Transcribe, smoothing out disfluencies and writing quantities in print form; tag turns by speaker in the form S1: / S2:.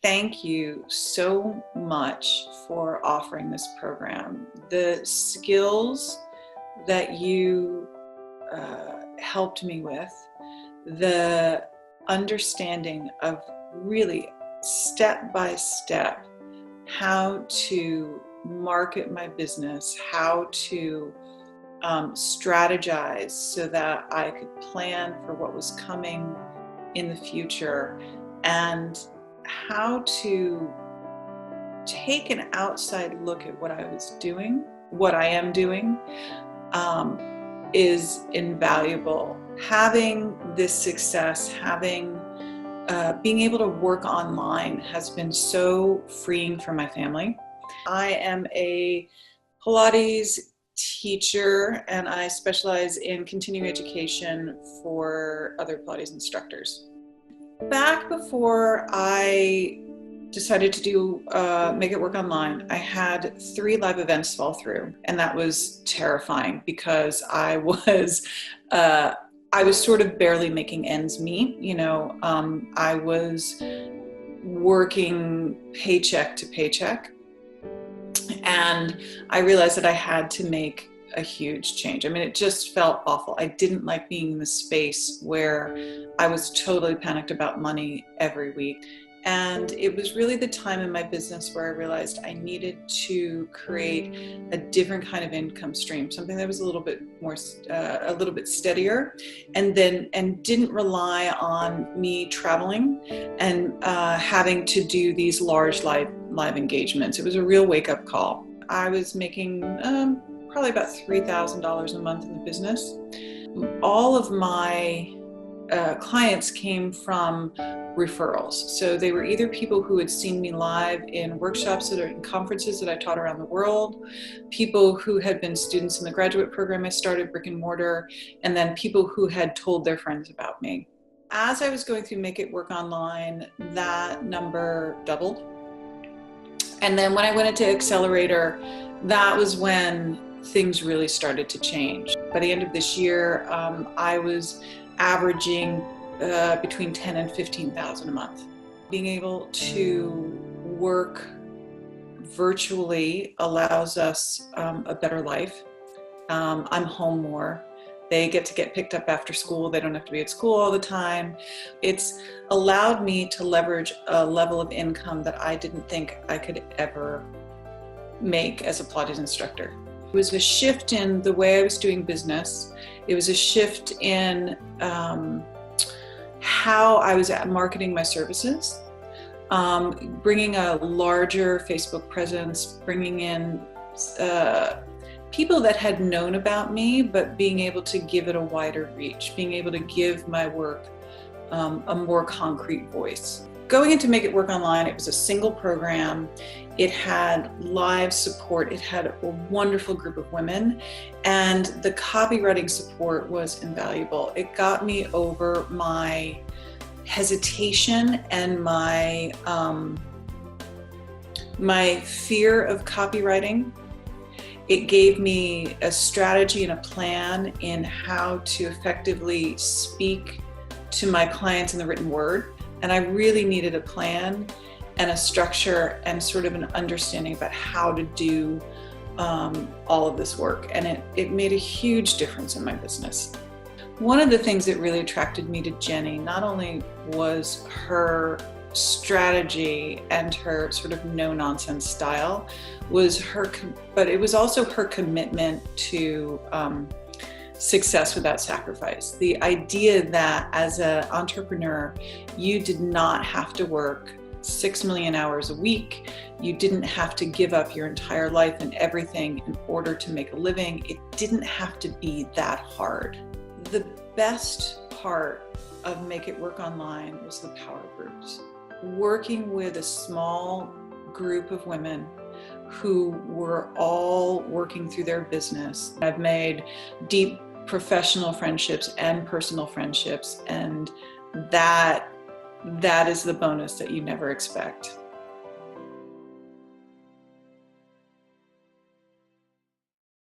S1: thank you so much for offering this program. The skills that you helped me with, the understanding of really step by step how to market my business, how to strategize so that I could plan for what was coming in the future, and how to take an outside look at what I was doing, what I am doing, is invaluable. Having this success, being able to work online has been so freeing for my family. I am a Pilates teacher and I specialize in continuing education for other Pilates instructors. Back before I decided to do Make It Work Online, I had 3 live events fall through, and that was terrifying because I was sort of barely making ends meet. I was working paycheck to paycheck, and I realized that I had to make a huge change. I mean, it just felt awful. I didn't like being in the space where I was totally panicked about money every week. And it was really the time in my business where I realized I needed to create a different kind of income stream, something that was a little bit steadier, and didn't rely on me traveling and having to do these large live engagements. It was a real wake-up call. I was making probably about $3,000 a month in the business. All of my clients came from referrals. So they were either people who had seen me live in workshops in conferences that I taught around the world, people who had been students in the graduate program I started, brick and mortar, and then people who had told their friends about me. As I was going through Make It Work Online, that number doubled. And then when I went into Accelerator, that was when things really started to change. By the end of this year, I was averaging between 10 and 15,000 a month. Being able to work virtually allows us a better life. I'm home more. They get to get picked up after school. They don't have to be at school all the time. It's allowed me to leverage a level of income that I didn't think I could ever make as a Pilates instructor. It was a shift in the way I was doing business. It was a shift in how I was marketing my services, bringing a larger Facebook presence, bringing in people that had known about me, but being able to give it a wider reach, being able to give my work a more concrete voice. Going into Make It Work Online, it was a single program. It had live support. It had a wonderful group of women, and the copywriting support was invaluable. It got me over my hesitation and my fear of copywriting. It gave me a strategy and a plan in how to effectively speak to my clients in the written word. And I really needed a plan and a structure and sort of an understanding about how to do all of this work. And it made a huge difference in my business. One of the things that really attracted me to Jenny, not only was her strategy and her sort of no-nonsense style, but it was also her commitment to success without sacrifice. The idea that as an entrepreneur, you did not have to work 6 million hours a week. You didn't have to give up your entire life and everything in order to make a living. It didn't have to be that hard. The best part of Make It Work Online was the power groups. Working with a small group of women who were all working through their business. I've made deep professional friendships and personal friendships, and that is the bonus that you never expect.